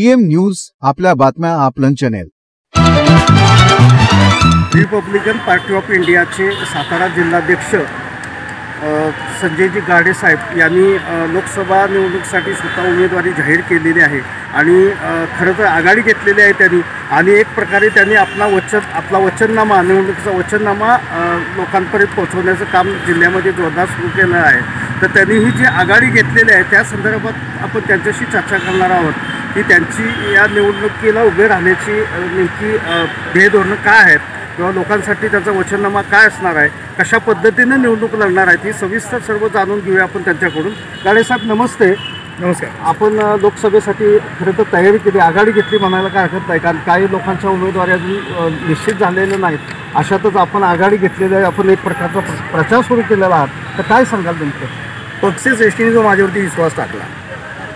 PM news आपल्या बातम्या आपलं चॅनेल। रिपब्लिकन पार्टी ऑफ इंडियाचे सातारा जिल्हाध्यक्ष संजयजी गाडे साहेब यांनी लोकसभा निवडणुकीसाठी स्वतः उमेदवारी जाहीर केलेली आहे आणि खरं तर आघाडी घेतलेली आहे त्यांनी आणि एक प्रकारे त्यांनी आपला वचननामा निवडणुकीचा वचननामा लोकांपर्यंत पोहोचवण्याचं काम जिल्ह्यामध्ये जोरदार सुरू केलं आहे। तर त्यांनी ही जी आघाडी घेतलेली आहे त्या संदर्भात आपण त्यांच्याशी चर्चा करणार आहोत की त्यांची या निवडणुकीला उभे राहण्याची नेमकी ध्येय धोरणं काय आहेत किंवा लोकांसाठी त्याचा वचननामा काय असणार आहे, कशा पद्धतीने निवडणूक लढणार आहे ही सविस्तर सर्व जाणून घेऊया आपण त्यांच्याकडून। गाडे साहेब नमस्ते। नमस्कार। आपण लोकसभेसाठी खरं तर तयारी केली, आघाडी घेतली म्हणायला काय हरकत नाही, कारण काही लोकांच्या उमेदवारी अजून निश्चित झालेल्या नाहीत, अशातच आपण आघाडी घेतलेली आहे, आपण एक प्रकारचा प्रचार सुरू केलेला आहात, तर काय सांगाल नेमकं? पक्षश्रेष्ठीने जो माझ्यावरती विश्वास टाकला,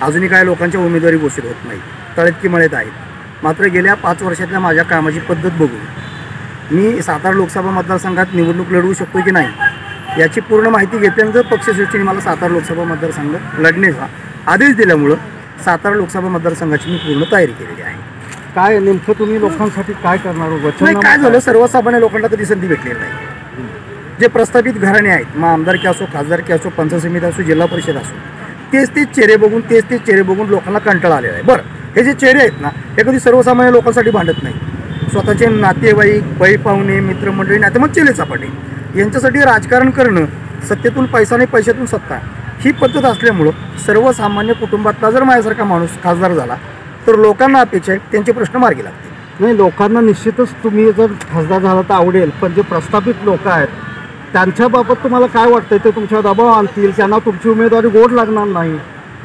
अजूनही काही लोकांच्या उमेदवारी घोषित होत नाही, तळतकी मळत आहेत। मात्र गेल्या 5 वर्षातल्या माझ्या कामाची पद्धत बघून मी सातारा लोकसभा मतदारसंघात निवडणूक लढवू शकतो की नाही याची पूर्ण माहिती घेतल्यानंतर पक्षश्रेष्ठीने मला सातारा लोकसभा मतदारसंघ लढण्याचा आदेश दिल्यामुळं सातारा लोकसभा मतदारसंघाची मी पूर्ण तयारी केलेली आहे। काय नेमकं तुम्ही लोकांसाठी काय करणार? वचन काय झालं, सर्वसामान्य लोकांना कधी संधी भेटलेली नाही। जे प्रस्थापित घराणे आहेत, मग आमदारकी असो, खासदारकी असो, पंचायत समिती असो, जिल्हा परिषद असो, तेच चेहरे बघून लोकांना कंटाळा आलेला आहे। बरं, हे जे चेहरे आहेत ना, हे कधी सर्वसामान्य लोकांसाठी भांडत नाही, स्वतःचे नातेवाईक, पै पाहुणे, मित्रमंडळी, नाते मग चेले चापाटे यांच्यासाठी राजकारण करणं, सत्तेतून पैसा आणि पैशातून सत्ता ही पद्धत असल्यामुळं सर्वसामान्य कुटुंबातला जर माझ्यासारखा माणूस खासदार झाला तर लोकांना अपेक्षा आहे त्यांचे प्रश्न मार्गी लागतील। नाही, लोकांना निश्चितच तुम्ही जर खासदार झाला तर आवडेल, पण जे प्रस्थापित लोक आहेत त्यांच्याबाबत तुम्हाला काय वाटतंय? ते तुमच्या दबाव आणतील, त्यांना तुमची उमेदवारी गोड लागणार नाही,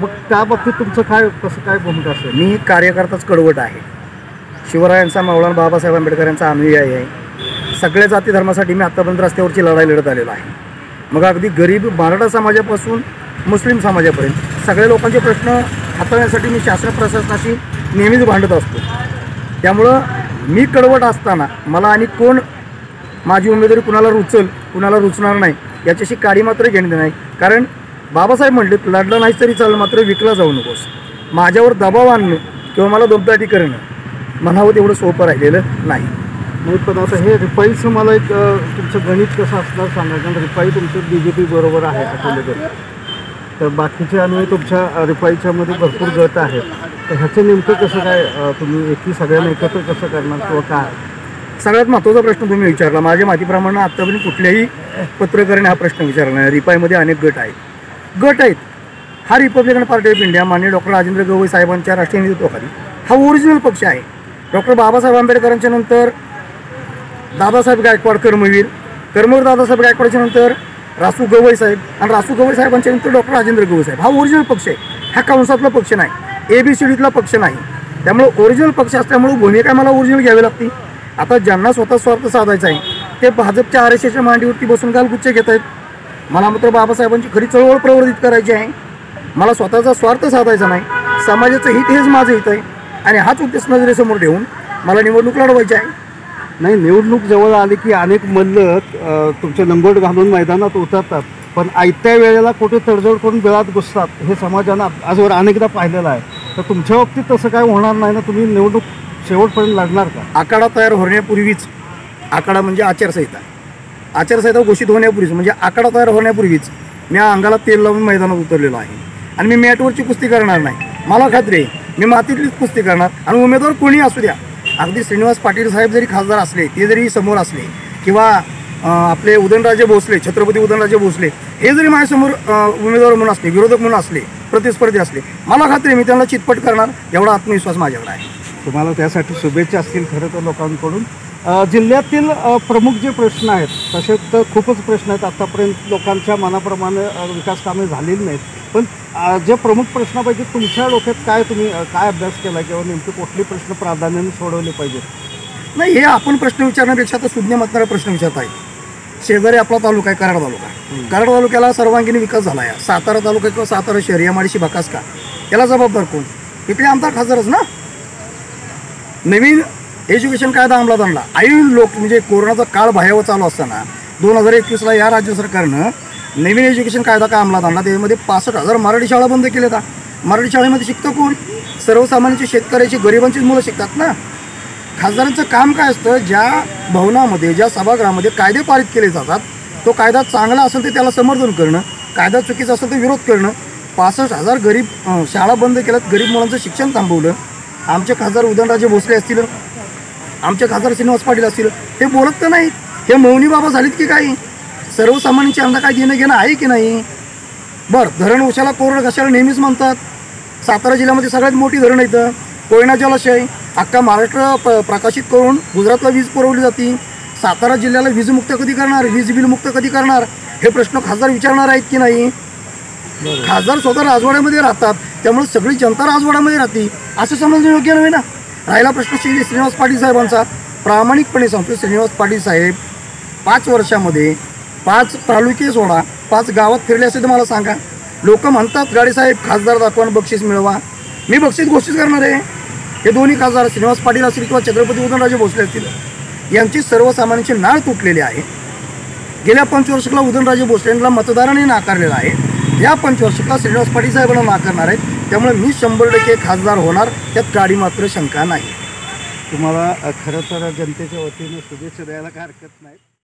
मग त्या बाबतीत तुमचं काय कसं काय भूमिका असेल? मी कार्यकर्ताच कडवट आहे, शिवरायांचा, मौलाना बाबासाहेब आंबेडकर यांचा अनुयायी आहे। सगळ्या जाती धर्मासाठी मी आत्तापर्यंत रस्त्यावरची लढाई लढत आलेलो आहे। मग अगदी गरीब मराठा समाजापासून मुस्लिम समाजापर्यंत सगळ्या लोकांचे प्रश्न हाताळण्यासाठी मी शासन प्रशासनाशी नेहमीच भांडत असतो। त्यामुळं मी कडवट असताना मला आणि कोण माझी उमेदवारी कुणाला रुचल कुणाला रुचणार नाही याच्याशी काडी मात्र घेणं नाही, कारण बाबासाहेब म्हणले लढलं नाही तरी चालेल, मात्र विकला जाऊ नकोस। माझ्यावर दबाव आणणं किंवा मला दोबदाटी करणं म्हणावं तेवढं सोपं राहिलेलं नाही। पण आता हे रिपाईचं मला एक तुमचं गणित कसं असणार सांगा, कारण रिपाई तुमचं BJP बरोबर आहे अकोलेकर, तर बाकीचे अन्वय तुमच्या रिपाईच्यामध्ये भरपूर गट आहेत, तर ह्याचं नेमकं कसं काय तुम्ही एकी सगळ्यांना एकत्र कसं करणार किंवा काय? सगळ्यात महत्त्वाचा प्रश्न तुम्ही विचारला। माझ्या माहितीप्रमाणे आत्तापर्यंत कुठल्याही पत्रकाराने हा प्रश्न विचारला नाही। रिपाईमध्ये अनेक गट आहेत। हा रिपब्लिकन पार्टी ऑफ इंडिया माननीय डॉक्टर राजेंद्र गवई साहेबांच्या राष्ट्रीय नेतृत्वाखाली हा ओरिजिनल पक्ष आहे। डॉक्टर बाबासाहेब आंबेडकरांच्या नंतर दादासाहेब गायकवाड कर्मवीर दादासाहेब गायकवाडच्या नंतर रासू गवई साहेब आणि रासू गवई साहेबांच्या नंतर डॉक्टर राजेंद्र गवई साहेब, हा ओरिजिनल पक्ष आहे, हा कंसातला पक्ष नाही, ABCDतला पक्ष नाही। त्यामुळे ओरिजिनल पक्ष असल्यामुळे भूमिका मला ओरिजिनल घ्यावी लागते। आता ज्यांना स्वतः स्वार्थ साधायचा आहे ते भाजपच्या RSSच्या मांडीवरती बसून गालगुच्छ घेत आहेत। मला मात्र बाबासाहेबांची खरी चळवळ प्रवर्धित करायची आहे, मला स्वतःचा स्वार्थ साधायचा नाही, समाजाचं हित हेच माझं हित आहे आणि हाच उद्देश नजरेसमोर ठेवून मला निवडणूक लढवायची आहे। नाही, निवडणूक जवळ आली की अनेक मल्ल तुमचे लंगोट घालून मैदानात उतरतात, पण आयत्या वेळेला कुठे तडजोड करून बिळात घुसतात, हे समाजानं आजवर अनेकदा पाहिलेलं आहे। तर तुमच्या बाबतीत तसं काय होणार नाही ना? तुम्ही निवडणूक शेवटपर्यंत लढणार का? आखाडा तयार होण्यापूर्वीच, आखाडा म्हणजे आचारसंहिता घोषित होण्यापूर्वीच, म्हणजे आखाडा तयार होण्यापूर्वीच मी अंगाला तेल लावून मैदानात उतरलेलो आहे आणि मी मॅटवरची कुस्ती करणार नाही। मला खात्री आहे मी मातीतलीच कुस्ती करणार आणि उमेदवार कोणी असू द्या, अगदी श्रीनिवास पाटील साहेब जरी खासदार असले, ते जरी समोर असले, किंवा आपले उदयनराजे भोसले, छत्रपती उदयनराजे भोसले हे जरी माझ्यासमोर उमेदवार म्हणून असले, विरोधक म्हणून असले, प्रतिस्पर्धी असले, मला खात्री आहे मी त्यांना चितपट करणार, एवढा आत्मविश्वास माझ्याकडे आहे। तुम्हाला त्यासाठी शुभेच्छा असतील खरं तर लोकांकडून। जिल्ह्यातील प्रमुख जे प्रश्न आहेत तसे तर खूपच प्रश्न आहेत, आतापर्यंत लोकांच्या मनाप्रमाणे विकास कामे झालेली नाहीत, पण जे प्रमुख प्रश्नापैकी तुमच्या डोक्यात काय, तुम्ही काय अभ्यास केला किंवा नेमके कुठले प्रश्न प्राधान्याने सोडवले पाहिजेत? नाही, हे आपण प्रश्न विचारण्यापेक्षा तर सुज्ञ मतदार प्रश्न विचारत आहेत। शेजारी आपला तालुका आहे कराड तालुका, कराड तालुक्याला सर्वांगीण विकास झाला आहे। सातारा तालुका किंवा सातारा शहर या माडीशी भकास का, याला जबाबदार कोण? इकडे आमदार खासदारच ना। नवीन एज्युकेशन कायदा अंमलात आणला, म्हणजे कोरोनाचा काळ भयावह चालू असताना 2021ला या राज्य सरकारनं नवीन एज्युकेशन कायदा का अंमलात आणला, त्यामध्ये 65,000 मराठी शाळा बंद केल्या। मराठी शाळेमध्ये शिकतं कोण? सर्वसामान्यांची, शेतकऱ्याची, गरिबांचीच मुलं शिकतात ना. खासदारांचं काम काय असतं, ज्या भवनामध्ये, ज्या सभागृहामध्ये कायदे पारित केले जातात, तो कायदा चांगला असेल तर त्याला समर्थन करणं, कायदा चुकीचा असेल तर विरोध करणं. 65,000 गरीब शाळा बंद केल्यात, गरीब मुलांचं शिक्षण थांबवलं. आमचे खासदार उदयनराजे भोसले असतील, आमचे खासदार श्रीनिवास पाटील असतील, हे बोलत तर नाहीत. हे मौनी बाबा झालीत की काही? सर्वसामान्यांची यांना काय देणं घेणं आहे की नाही? बरं, धरण उशाला कोरड घशाला नेहमीच म्हणतात. सातारा जिल्ह्यामध्ये सगळ्यात मोठी धरण येतं, कोयना जलाशय. अख्खा महाराष्ट्र प्रकाशित करून गुजरातला वीज पुरवली जाते. सातारा जिल्ह्याला वीजमुक्त कधी करणार, वीज बिल मुक्त कधी करणार, हे प्रश्न खासदार विचारणार आहेत की नाही? खासदार स्वतः राजवाड्यामध्ये राहतात, त्यामुळे सगळी जनता राजवाड्यामध्ये राहते असं समजणं योग्य नव्हे ना. राहिला प्रश्न श्रीनिवास पाटील साहेबांचा, प्रामाणिकपणे सांगतो, श्रीनिवास पाटील साहेब 5 वर्षामध्ये 5 तालुके सोडा, 5 गावात फिरले असे तर मला सांगा. लोक म्हणतात गाडे साहेब खासदार दाखवा, बक्षीस मिळवा. मी बक्षीस घोषित करणार आहे. हे दोन्ही खासदार श्रीनिवास पाटील असतील किंवा छत्रपती उदयनराजे भोसले असतील, यांची सर्वसामान्यांची नाळ तुटलेली आहे. गेल्या 5 वर्षाला उदयनराजे भोसलेंना मतदारांनी नाकारलेला आहे. या 5 वर्षाला श्रीनिवास पाटील साहेबांना नाकारणार आहेत. त्यामुळे मी 100% खासदार होणार, त्यात गाडी मात्र शंका नाही. तुम्हाला खरं तर जनतेच्या वतीनं शुभेच्छा द्यायला काय हरकत नाही.